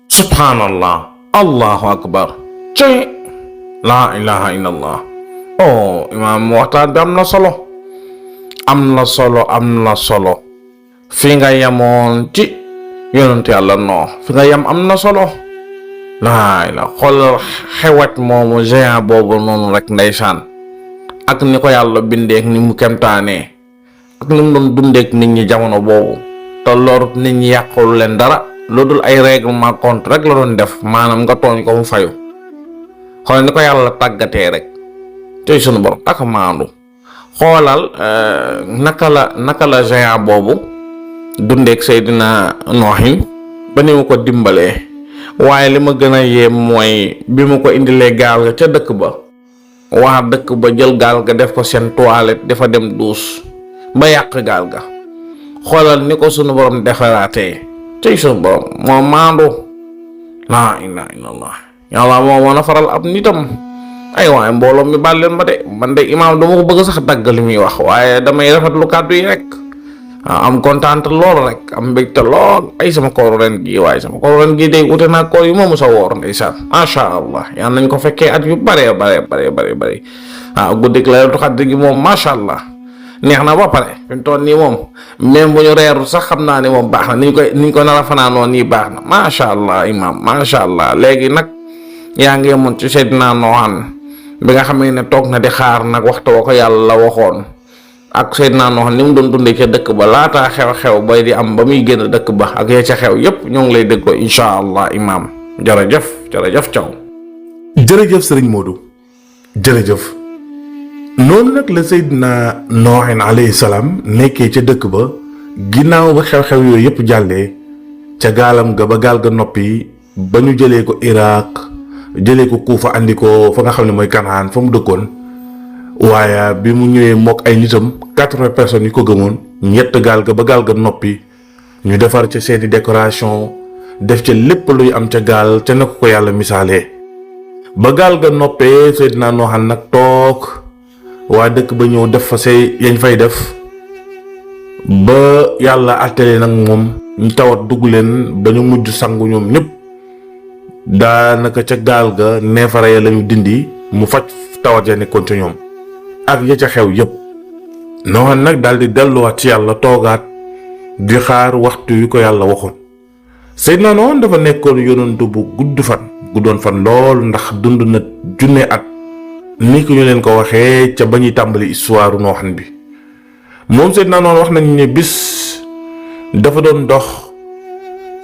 Subhanallah, Allahu Akbar, ci la ilaha illallah. Oh imaam, waxtaan bi am na solo fi nga yemoon ci yonent yàlla Nooh, fi nga yem am na solo. laay la xool xewat moomu géant boobu noonu rek ndeysaan, ak ni ko yàlla bindeek ni mu kemtaanee, ak ni mu doon dundeek nit ñi jamono boobu, te lor nit ñi yàqul leen dara lu dul ay règlement compte rek la doon def, maanaam nga tooñ ko mu fayu. xool ni ko yàlla tàggatee rek tey sunu borom ak maandu. xoolal naka la géant boobu dundeek Seydina Noohin ba ni mu ko dimbalee, waaye li ma gën a yéem mooy bi mu ko indilee gaal ga ca dëkk ba, waa dëkk ba jël gaal ga def ko seen toilette dafa dem duus ba yàq gaal ga. xoolal ni ko sunu borom defaraatee tey sunu borom moo maandu. laa ilaha illallah, yàlla moo mën a faral ab nitam. ay waaye mbooloo mi baal leen ma de, man de imaam dama ko bëgg sax dagg li muy wax, waaye damay rafetlu kàddu yi rek. am kontaan lool rek, am mbégte lool. ay sama kooru ren gii, waaye sama kooru ren gii day wute naa koor yu moomu sa woor ndeysaan, masha allah. yal nañ ko fekkee at yu bare guddik Laylatul Qadr gi moom masha allah neex na ba pare. fi mu toll nii moom même bu ñu reerul sax xam naa ne moom baax na, niñ ko nar a fanaanoo nii baax na masha allah imaam, masha allah. léegi nag yaa ngi yemoon ci Seydina Noohan bi nga xamee ne toog na di xaar nag waxtu wa ko yàlla waxoon, ak Seydina Noohan ni mu doon dundee ca dëkk ba laataa xew-xew bay di am ba muy génn dëkk ba ak ya ca xew yépp ñoo ngi lay dégloo insha allah imaam. jërëjëf Thiaw. jërëjëf sëriñ Modou, jërëjëf. noonu nag la Seydina Noohin alayhi salaam nekkee ca dëkk ba ginnaaw ba xew-xew yooyu yépp jàllee ca gaalam ga ba gaal ga noppi ba ñu jëlee ko Irak, jëlee ko Kuufa andi ko fa nga xam ne mooy Kanaan fa mu dëkkoon. waaye bi mu ñëwee mook ay nitam 80 personnes yi ko gëmoon, ñett gaal ga ba gaal ga noppi ñu defar ca seeni décoration, def ca lépp luy am ca gaal ca na ko yàlla misaalee. ba gaal ga noppee Seydina Noohan nag toog, waa dëkk ba ñëw def fa say yañ fay def ba yàlla àttale nag moom ñu tawat dugg leen ba ñu mujj sangu ñoom ñëpp. daanaka ca gaal ga neefare ya lañu dindi mu faj tawat ya nekkoon ca ñoom ak ya ca xew yépp. Noohan nag daldi delluwaat ci yàlla toogaat di xaar waxtu wi ko yàlla waxoon. Seydina Noohan dafa nekkoon yonent bu guddoon fan lool, ndax dund na 1000 at ni ko ñu leen ko waxee ca ba ñuy tàmbali histoire Noohan bi. moom Seydina Noohan wax nañu ne bis dafa doon dox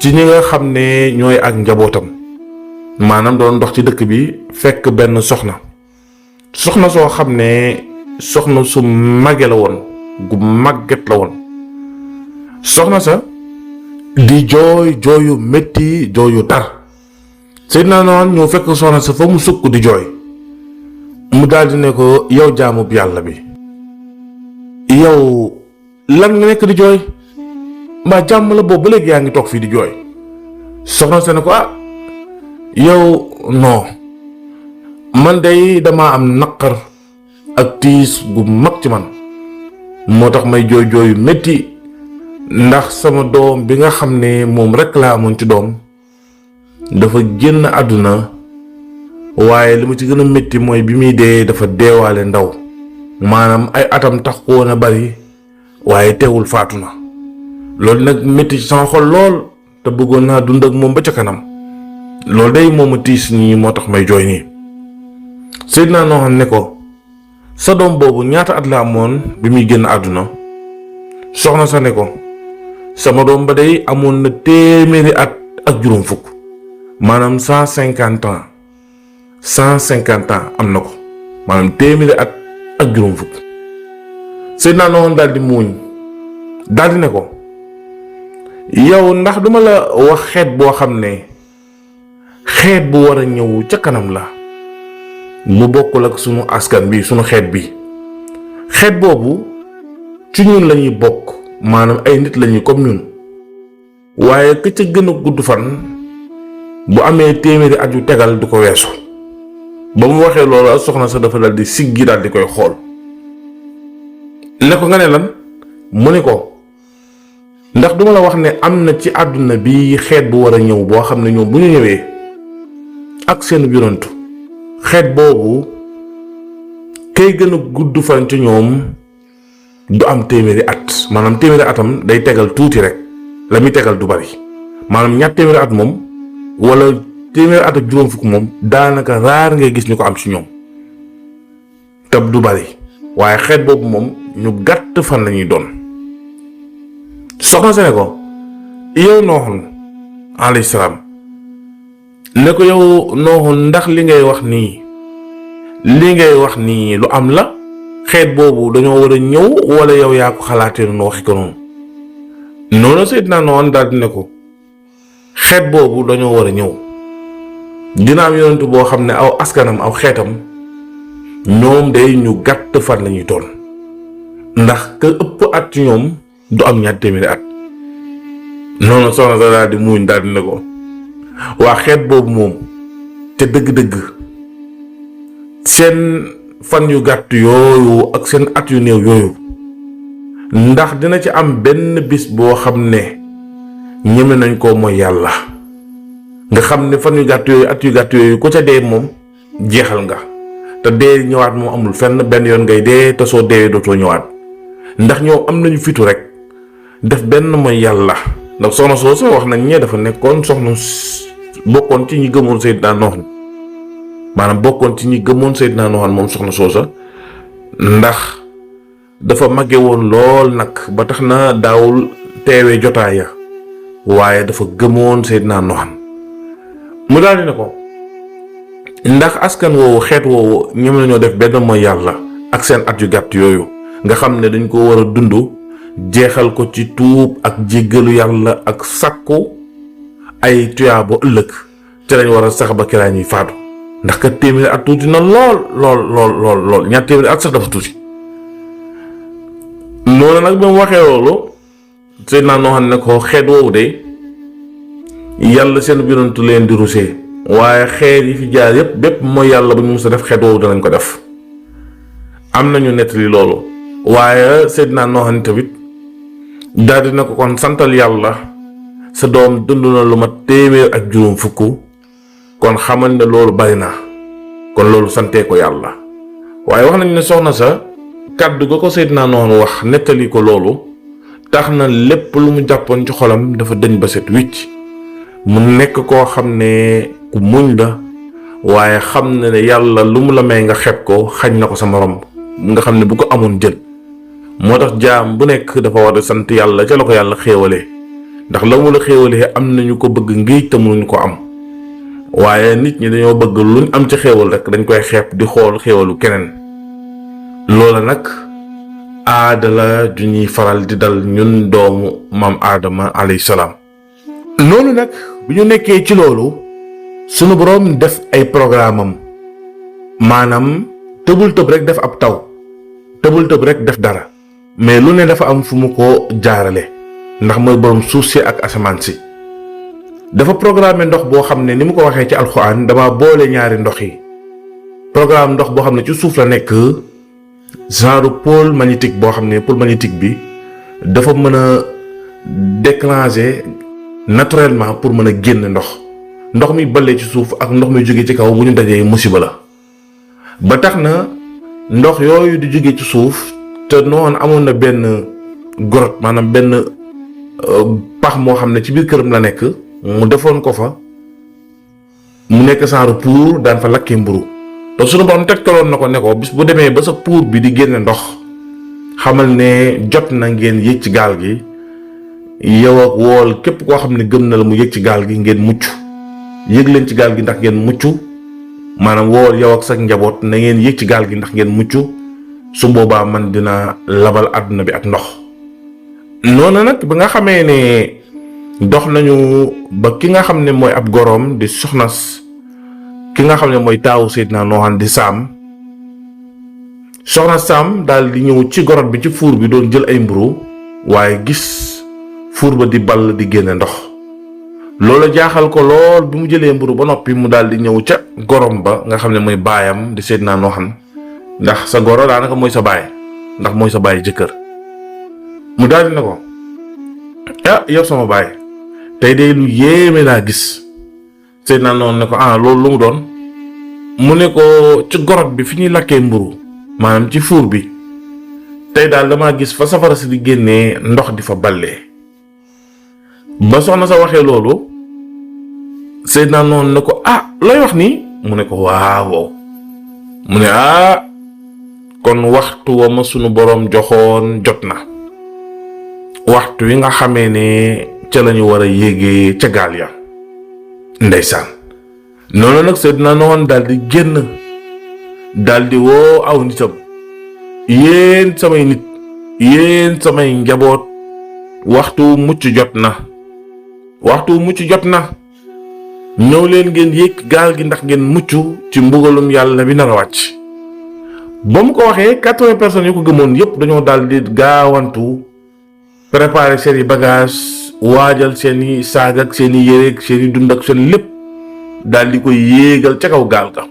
ci ñi nga xam ne ñooy ak njabootam, maanaam doon dox ci dëkk bi fekk benn soxna soo xam ne soxna su màgge la woon, gu màgget la woon. soxna sa di jooyu métti, jooyu tar. Seydina Noohan ñëw fekk soxna sa fa mu sukk di jooy, mu daldi ne ko, yow jaamub yàlla bi, yow lan nga nekk di jooy? mbaa jàmm la boobu ba léegi yaa ngi toog fii di jooy? soxna sa ne ko, yow non, man day dama am naqar ak tiis gu mag ci man, moo tax may jooyu métti, ndax sama doom bi nga xam ne moom rekk laa amoon ci doom dafa génn àdduna. waaye li ma ci gën a métti mooy bi muy dee dafa deewaale ndaw, maanaam ay atam tax ko woon a bari waaye teewul faatu na. loolu nag métti ci sama xol lool, te bëggoon naa dund ak moom ba ca kanam. loolu day moom a tiis nii, moo tax may jooy nii. Seydina Noohan ne ko, sa doom boobu ñaata at la amoon bi muy génn àdduna? soxna sa ne ko, sama doom ba day amoon na 100 at ak juróom fukk, maanaam 150 ans. 150 ans am na ko, maanaam 100 at ak juróom fukk. Seydina Noohan daal di muuñ, daal di ne ko, yow ndax duma la wax xeet boo xam ne xeet bu war a ñëw ca kanam la, mu bokkul ak sunu askan bi, sunu xeet bi. xeet boobu ci ñun lañuy bokk, maanaam ay nit lañuy comme ñun, waaye ka ca gën a gudd fan bu amee 100 at yu tegal du ko weesu. ba mu waxee loolu soxna sa dafa dal di siggi daal di koy xool ne ko nga ne lan mu ni ko ndax duma la wax ne am na ci àdduna bi xeet bu war a ñëw boo xam ne ñoom bu ñu ñëwee ak seen yonantu xeet boobu kay gën a gudd fan ci ñoom du am téeméeri at maanaam téeméeri atam day tegal tuuti rek la muy tegal du bari maanaam ñatt téeméeri at moom wala téeméeri at ak juróom fukk moom daanaka raar ngay gis ñu ko am ci ñoom te du bari waaye xeet boobu moom ñu gàtt fan lañuy doon. soxna se ne ko yow Nooxun alayhi salaam ne ko yow Nooxun ndax li ngay wax nii lu am la xeet boobu dañoo war a ñëw wala yow yaa ko xalaatee noonu waxi ko noonu Seydina Nooxun daal di ne ko xeet boobu dañoo war a ñëw dina am yonent boo xam ne aw askanam aw xeetam ñoom day ñu gàtt fan lañuy doon ndax ka ëpp at ci ñoom du am ñaar téeméeri at noonu soxna sa daal di muuñ daal di ne ko waa xeet boobu moom te dëgg-dëgg seen fan yu gàtt yooyu ak seen at yu néew yooyu ndax dina ci am benn bis boo xam ne ñeme nañ ko mooy yàlla nga xam ne fan yu gàtt yooyu at yu gàtt yooyu ku ca dee moom jeexal nga te dee ñëwaat moom amul fenn benn yoon ngay dee te soo deewee dootoo ñëwaat ndax ñoom am nañu fitu rek def benn mooy yàlla ndax soxna soosu wax nañ ñee dafa nekkoon soxna bokkoon ci ñi gëmoon Seydina Noox maanaam bokkoon ci ñi gëmoon Seydina Noox moom soxna soosa ndax dafa màgge woon lool nag ba tax na daawul teewee jotaaya waaye dafa gëmoon Seydina Noox mu daal di ne ko ndax askan woowu xeet woowu ñoom lañoo def benn mooy yàlla ak seen at yu gàtt yooyu nga xam ne dañ ko war a dund jeexal ko ci tuub ak jéggalu yàlla ak sakku ay tuyaaba ëllëg ci lañ war a sax ba kiraa ñuy faatu ndax kat téeméeri at tuuti na lool ñaar téeméeri at sax dafa tuuti. noonu nag ba mu waxee loolu Seydina Noox ne ko xeet woowu de yàlla seen yonent leen di rusee waaye xeet yi fi jaar yépp bépp mooy yàlla bu ñu mës a def xeet woowu danañ ko def am nañu nettali loolu waaye Seydina Noox tamit daal dina ko kon santal yàlla sa doom dund na lu ma téeméer ak juróom fukk kon xamal ne loolu bari na kon loolu santee ko yàlla waaye wax nañ ne soxna sa kàddu ga ko Seydina Noox wax nettali ko loolu tax na lépp lu mu jàppoon ci xolam dafa dëñ ba set wicc mu nekk koo xam ne ku muñ la waaye xam ne yàlla lu mu la may nga xeeb ko xañ na ko sa morom nga xam ne bu ko amoon jël moo tax jaam bu nekk dafa war a sant yàlla ca la ko yàlla xéewalee ndax la mu la xéewalee am nañu ko bëgg ngiij te mënuñu ko am waaye nit ñi dañoo bëgg luñ am ci xéewal rek dañ koy xeeb di xool xéewalu keneen loola nag aada la ju ñuy faral di dal ñun doomu maam aadama alayhi salaam. noonu nag bu ñu nekkee ci loolu sunu boroom def ay programme am maanaam tëbul tëb rek def ab taw tëbul tëb rek def dara mais lu ne dafa am fu mu ko jaarale ndax mooy boroom suuf si ak asamaan si dafa programme ndox boo xam ne ni mu ko waxee ci alxuraan dama boole ñaari ndox yi programme ndox boo xam ne ci suuf la nekk genre pôle magnétique boo xam ne pôle magnétique bi dafa mën a déclencher naturellement pour mën a génn ndox mi balee ci suuf ak ndox mi jóge ci kaw bu ñu dajee musiba la ba tax na ndox yooyu di jóge ci suuf te noonu amoon na benn grotte maanaam benn pax moo xam ne ci biir këram la nekk mu defoon ko fa mu nekk genre pour daan fa lakkee mburu te sunu borom tegtaloon na ko ne ko bis bu demee ba sa pour bi di génne ndox xamal ne jot na ngeen yëg ci gaal gi yow ak wool képp koo xam ne gëm na la mu yëg ci gaal gi ngeen mucc yëg leen ci gaal gi ndax ngeen mucc maanaam wool yow ak sa njaboot na ngeen yëg ci gaal gi ndax ngeen mucc su boobaa man dina labal àdduna bi ak ndox. noonu nag ba nga xamee ne dox nañu ba ki nga xam ne mooy ab goroom di soxnas ki nga xam ne mooy taawu Seydina Noox di Saam soxna Saam daal di ñëw ci gorot bi ci fuur bi doon jël ay mburu waaye gis fuur ba di ball di génne ndox loola jaaxal ko lool bi mu jëlee mburu ba noppi mu daal di ñëw ca gorom ba nga xam ne mooy baayam di Seydina Noohan ndax sa goro daanaka mooy sa baay ndax mooy sa baay jëkkër mu daal di ne ko yow sama baay tey de lu yéeme laa gis. Seydina Noohan ne ko loolu lu mu doon mu ne ko ci gorot bi fi ñuy lakkee mburu maanaam ci fuur bi tey daal damaa gis fa safara si di génnee ndox di fa ballee. ba soxna sa waxee loolu Seydina Noohan ne ko lay wax nii mu ne ko waaw mu ne kon waxtu wa ma sunu boroom joxoon jot na waxtu wi nga xamee ne ca lañu war a yéegee ca gaal ya. Ndeysaan noonu nag Seydina Noohan daal di génn daal di woo aw nitam yéen samay nit yéen samay njaboot waxtu mucc jot na ñëw leen ngeen yéeg gaal gi ndax ngeen mucc ci mbugalum yàlla bi nar a wàcc. ba mu ko waxee 80 personnes yu ko gëmoon yépp dañoo daal di gaawantu préparer seeni bagage waajal seeni saag ak seeni yére ak seeni dund ak seen lépp daal di koy yéegal ca kaw gaal ga.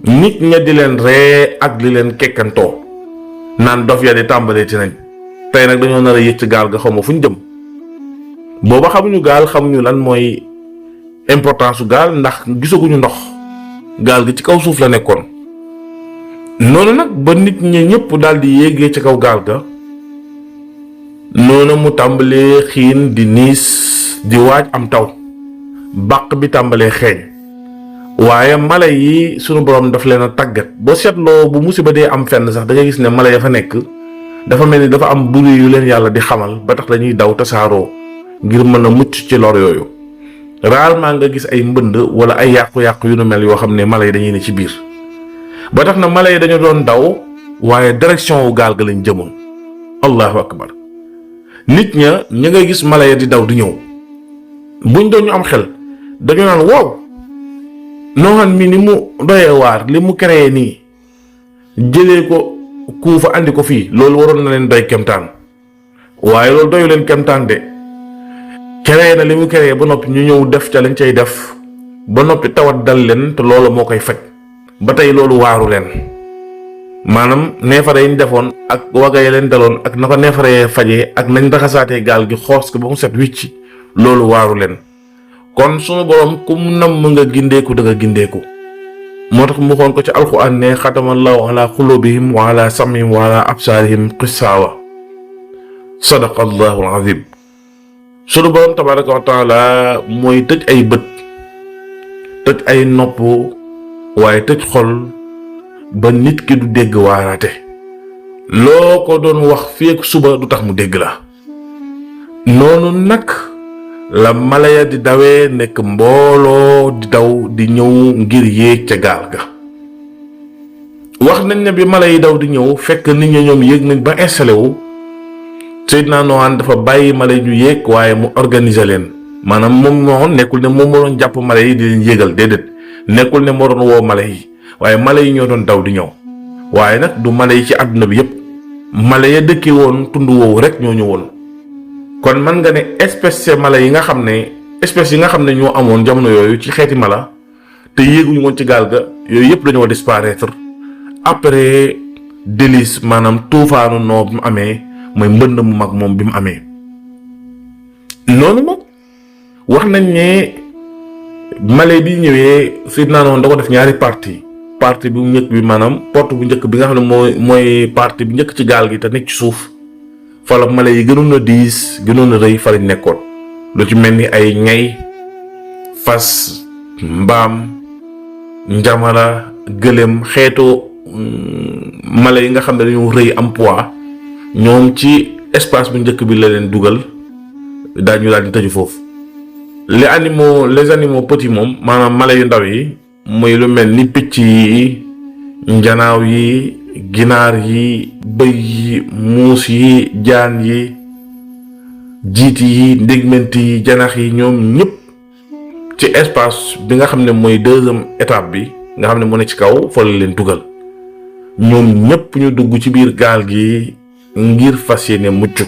nit ña di leen ree ak di leen kekkantoo naan dof ya di tàmbalee ci nañ tey nag dañoo nar a yëg ci gaal ga xaw ma fu ñu jëm. booba xamuñu gaal xamuñu lan mooy importance su gaal ndax gisaguñu ndox gaal gi ci kaw suuf la nekkoon. noonu nag ba nit ñi ñëpp daal di yéegee ci kaw gaal ga noonu mu tàmbalee xiin di niis di waaj am taw bàq bi tàmbalee xeeñ waaye mala yi sunu borom daf leen a tàggat boo seetloo bu musiba dee am fenn sax da ngay gis ne mala ya fa nekk dafa mel ni dafa am bruit yu leen yàlla di xamal ba tax dañuy daw tasaaroo ngir mën a mucc ci lor yooyu. rarement nga gis ay mbënd wala ay yàqu-yàqu yu nu mel yoo xam ne mala yi dañuy ne ci biir ba tax na mala yi dañu doon daw waaye direction wu gaal ga lañ jëmoon. allahu akbar nit ña nga gis mala ya di daw di ñëw buñ doon ñu am xel dañu naan wow Noohan mi ni mu doyee waar li mu créé nii jëlee ko Kuufa andi ko fii loolu waroon na leen doy kemtaan waaye loolu doyu leen kemtaan de créé na li mu créé ba noppi ñu ñëw def ca lañ cay def ba noppi tawat dal leen te loolu moo koy faj ba tey loolu waaru leen maanaam neefare yi ñu defoon ak waga ya leen daloon ak na ko neefaree fajee ak nañ raxasaatee gaal gi xoos ko ba mu set wicc loolu waaru leen. kon sunu borom ku mu nam nga gindeeku da nga gindeeku moo tax mu xoon ko ci alxuraan ne xatamallahu ala xulubihim wa ala samihim wa ala absaarihim qissaawa sadaqallahu alazim. sunu borom tabaraka wa taala mooy tëj ay bët tëj ay nopp waaye tëj xol ba nit ki du dégg waaraate loo ko doon wax feek suba du tax mu dégg la. noonu nag la mala ya di dawee nekk mbooloo di daw di ñëw ngir yéeg ca gaal ga. wax nañ ne bi mala yi daw di ñëw fekk nit ñi ñoom yéeg nañ ba installé wu Seydina Noohan dafa bàyyi mala yi ñu yéeg waaye mu organiser leen maanaam moom moo nekkul ne moom moo doon jàpp mala yi di leen yéegal déedéet nekkul ne moo doon woo mala yi waaye mala yi ñoo doon daw di ñëw waaye nag du mala yi ci àdduna bi yépp mala ya dëkkee woon tund woowu rek ñoo ñëwoon. kon man nga ne espèce mala yi nga xam ne espèces yi nga xam ne ñoo amoon jamono yooyu ci xeeti mala te yéeguñu woon ci gaal ga yooyu yëpp dañoo disparaître après déluge maanaam tuufaanu noo bi mu amee mooy mbënd mu mag moom bi mu amee. noonu nag wax nañ ne mala bi ñëwee Seydina Noohan da ko def ñaari partie bu njëkk bi maanaam porte bu njëkk bi nga xam ne mooy partie bi njëkk ci gaal gi te nekk ci suuf. fala mala yi gënoon a diis gënoon a rëy fa lañ nekkoon lu ci mel ni ay ñay fas mbaam njamala gëléem xeetu mala yi nga xam ne dañoo rëy am poids ñoom ci espace bu njëkk bi la leen dugal daañu daal di tëju foofu. les animaux petits moom maanaam mala yu ndaw yi muy lu mel ni picc yi njanaaw yi ginaar yi bëy yi muus yi jaan yi jiit yi ndégment yi janax yi ñoom ñëpp ci espace bi nga xam ne mooy deuxième étape bi nga xam ne mu ne ci kaw fa la leen dugal ñoom ñëpp ñu dugg ci biir gaal gi ngir fas yéene mucc.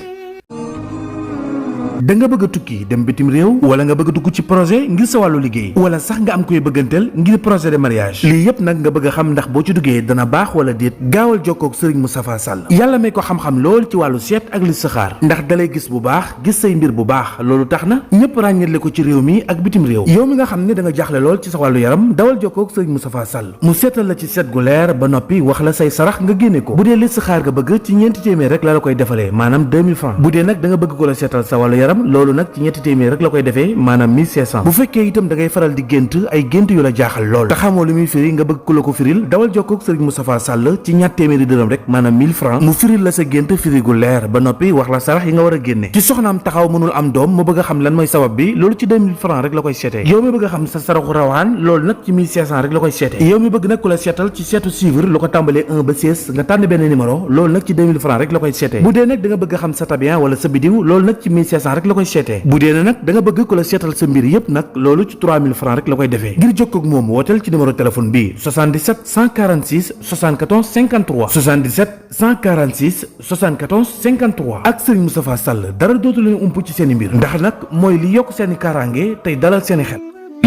da nga bëgg a tukki dem bitim réew wala nga bëgg a dugg ci projet ngir sa wàllu liggéey wala sax nga am koy bëgganteel ngir projet de mariage lii yépp nag nga bëgg a xam ndax boo ci duggee dana baax wala déet gaawal jokkoog Serigne Moustapha Sall yàlla may ko xam-xam lool ci wàllu seet ak listixaar ndax dalay gis bu baax gis say mbir bu baax loolu tax na ñëpp ràññetle ko ci réew mi ak bitim réew yow mi nga xam ne da nga jaaxle lool ci sa wàllu yaram dawal jokkoog Serigne Moustapha Sall mu seetal la ci seet gu leer ba noppi wax la say sarax nga génne ko bu dee listixaar nga bëgg ci ñeenti téeméer rek la koy defalee maanaam 2000 francs bu dee nag da nga bëgg ko la seetal sa wàllu yaram loolu nag ci ñetti téeméer rek la koy defee maanaam 1500 bu fekkee itam da ngay faral di gént ay gént yu la jaaxal lool te xamoo lu muy firi nga bëgg ku la ko firil dawal jokkoog Serigne Moustapha Sall ci ñatt téeméeri dërëm rek maanaam 1000 francs mu firil la sa gént firi gu leer ba noppi wax la sarax yi nga war a génne ci soxnaam taxaw mënul am doom mu bëgg a xam lan mooy sabab bi loolu ci 2000 francs rek la koy seetee yow mi bëgg a xam sa saraxu rawaan loolu nag ci 1500 rek la koy seetee yow mi bëgg nag ku la seetal ci seetu suivre lu ko tàmbalee 1 ba 16 nga tànn benn numéro loolu nag ci 2000 francs rek la koy seetee bu dee nag da nga bëgg a xam sa tabian wala sa bidiw loolu nag ci 1500 rek la koy seetee bu dee nag da nga bëgg ku la seetal sa mbir yépp nag loolu ci 3000 francs rek la koy defee ngir jokkoo ak moom wooteel ci numéro téléphone bi 77 146 74 53 77 146 74 53 ak Serigne Moustapha Sall dara dootu leen ump ci seen i mbir ndax nag mooy li yokk seen i kaaraange tey dalal seen i xel.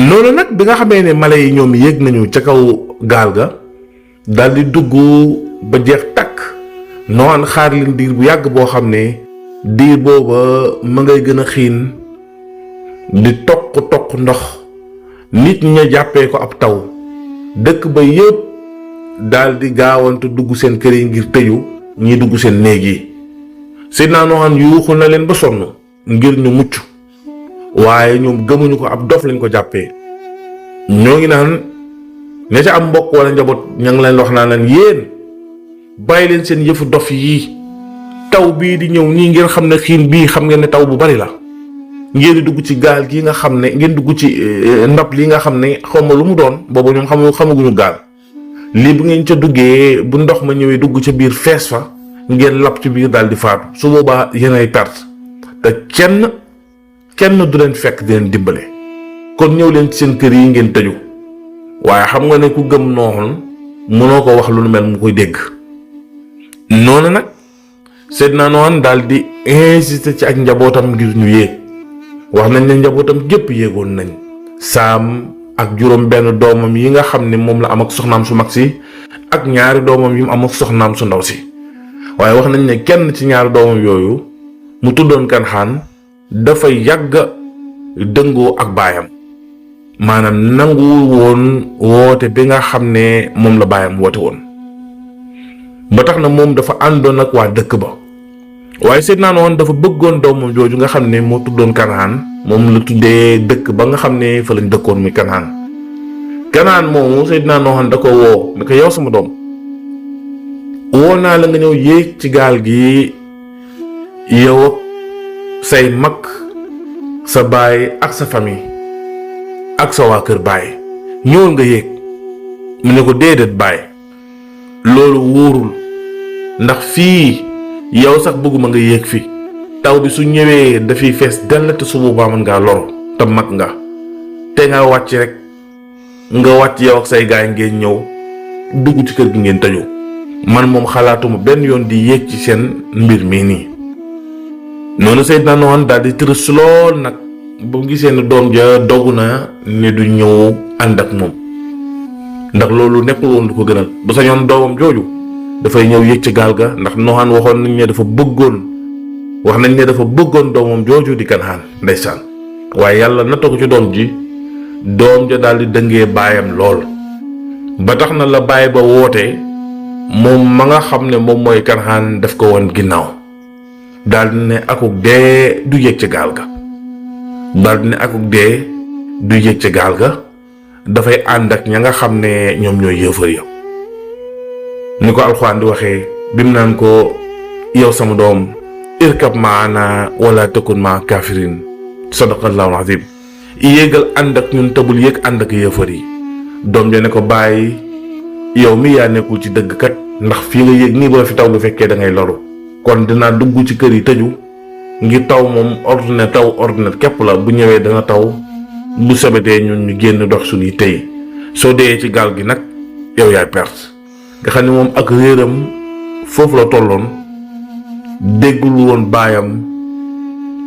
loolu nag bi nga xamee ne mala yi ñoom yéeg nañu ca kaw gaal ga daal di dugg ba jeex takk noonu xaar leen diir bu yàgg boo xam ne diir booba ma ngay gën a xiin di toq ndox nit ña jàppee ko ab taw dëkk ba yépp daal di gaawante dugg seen kër yi ngir tëju ñii dugg seen néeg yi Seydina Noohan yuuxu na leen ba sonn ngir ñu mucc waaye ñoom gëmuñu ko ab dof lañ ko jàppee ñoo ngi naan ña ca am mbokk wala njaboot ña ngi leen wax naa leen yéen bàyyi leen seen yëfu dof yi taw bii di ñëw nii ngeen xam ne xiin bii xam ngeen ne taw bu bari la ngeen di dugg ci gaal gi nga xam ne ngeen dugg ci ndab li nga xam ne xawma lu mu doon boobu ñoom xamaguñu gaal lii bu ngeen ca duggee bu ndox ma ñëwee dugg ca biir fees fa ngeen lap ci biir daal di faatu su boobaa yéen ay perte te kenn du leen fekk di leen dimbale kon ñëw leen ci seen kër yi ngeen tëju waaye xam nga ne ku gëm Noohan mënoo ko wax lu nu mel mu koy dégg noonu nag Seydina Noohan daal di insister ci ak njabootam ngir ñu yéeg wax nañ ne njabootam gépp yéegoon nañ Saam ak juróom benn doomam yi nga xam ne moom la am ak soxnaam su mag si ak ñaari doomam yi mu am ak soxnaam su ndaw si waaye wax nañ ne kenn ci ñaari doomam yooyu mu tuddoon Kanxaan dafa yàgg dëngoo ak baayam maanaam nanguwul woon woote bi nga xam ne moom la baayam woote woon ba tax na moom dafa àndoon ak waa dëkk ba waaye Seydina Noohan dafa bëggoon doomam jooju nga xam ne moo tuddoon Kanaan moom la tuddee dëkk ba nga xam ne fa lañ dëkkoon muy Kanaan moomu Seydina Noohan da ko woo ne ko yow sama doom woo naa la nga ñëw yéeg ci gaal gi yow ak say mag sa baay ak sa famille ak sa waa kër baay ñëwal nga yéeg mu ne ko déedéet baay loolu wóorul ndax fii yow sax bëgguma nga yéeg fi taw bi su ñëwee dafiy fees dell te su boobaa mën ngaa loro te mag nga te nga wàcc rek nga wàcc yow ak say gaay ngeen ñëw dugg ci kër gi ngeen tëju man moom xalaatuma benn yoon di yéeg ci seen mbir mii nii noonu Seydina Noohan daal di tërës lool nag ba mu gisee ne doom ja dogu na ne du ñëw ànd ak moom ndax loolu nekkul woon lu ko gënal bu sañoon doomam jooju dafay ñëw yéeg ci gaal ga ndax Noohan waxoon nañ ne dafa bëggoon doomam jooju di Kanxaan ndeysaan waaye yàlla nattoo ko ci doom ji doom ja daal di dëngee baayam lool ba tax na la baay ba woote moom ma nga xam ne moom mooy Kanxaan daf ko woon ginnaaw daal di ne akuk dee du yéeg ci gaal ga dafay ànd ak ña nga xam ne ñoom ñooy yëfër ya ni ko alxuraan di waxee bim naan ko yow sama doom irkab maana wala takun ma kafirin sadaqallahu azim yéegal ànd ak ñun tabul yéeg ànd ak yëfër yi doom ja ne ko bàyyi yow mi yaa nekkul ci dëgg kat ndax fii nga yéeg nii ba fi taw bi fekkee da ngay loru kon dinaa dugg ci kër yi tëju ngir taw moom ordinaire képp la bu ñëwee dana taw bu sebetee ñun ñu génn dox suñuy tey soo dee ci gaal gi nag yow yaay perte nga xam ne moom ak réeram foofu la tolloon déggul woon baayam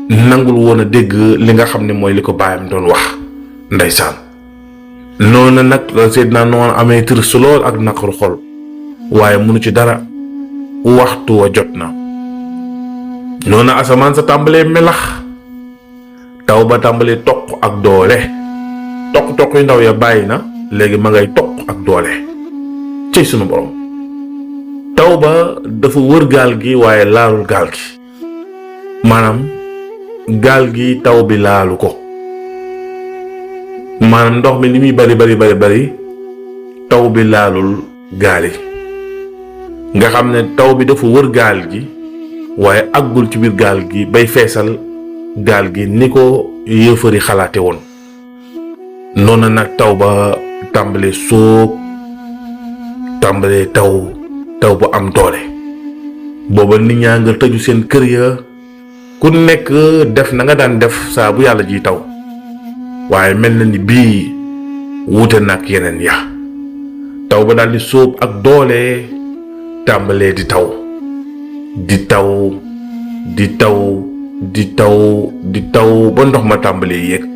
nangul woon a dégg li nga xam ne mooy li ko baayam doon wax ndeysaan. noonu nag la Seydina Nuux amee triste lool ak naqaru xol waaye munu ci dara waxtu wa jot na. noonu asamaan sa tàmbalee melax taw ba tàmbalee toq ak doole toq yu ndaw ya bàyyi na léegi ma ngay toq ak doole cëy sunu borom. taw ba dafa wër gaal gi waaye laalul gaal gi maanaam gaal gi taw bi laalu ko maanaam ndox mi li muy bari taw bi laalul gaal yi nga xam ne taw bi dafa wër gaal gi waaye àggul ci biir gaal gi bay feesal gaal gi ni ko yëfari xalaate woon. noonu nag taw ba tàmbalee sóob tàmbalee taw bu am doole booba nit ñaa nga tëju seen kër ya ku nekk def na nga daan def saa bu yàlla ji taw waaye mel na ni bii wuute nag yeneen ya. taw ba daal di sóob ak doole tàmbalee di taw ba ndox ma tàmbalee yéeg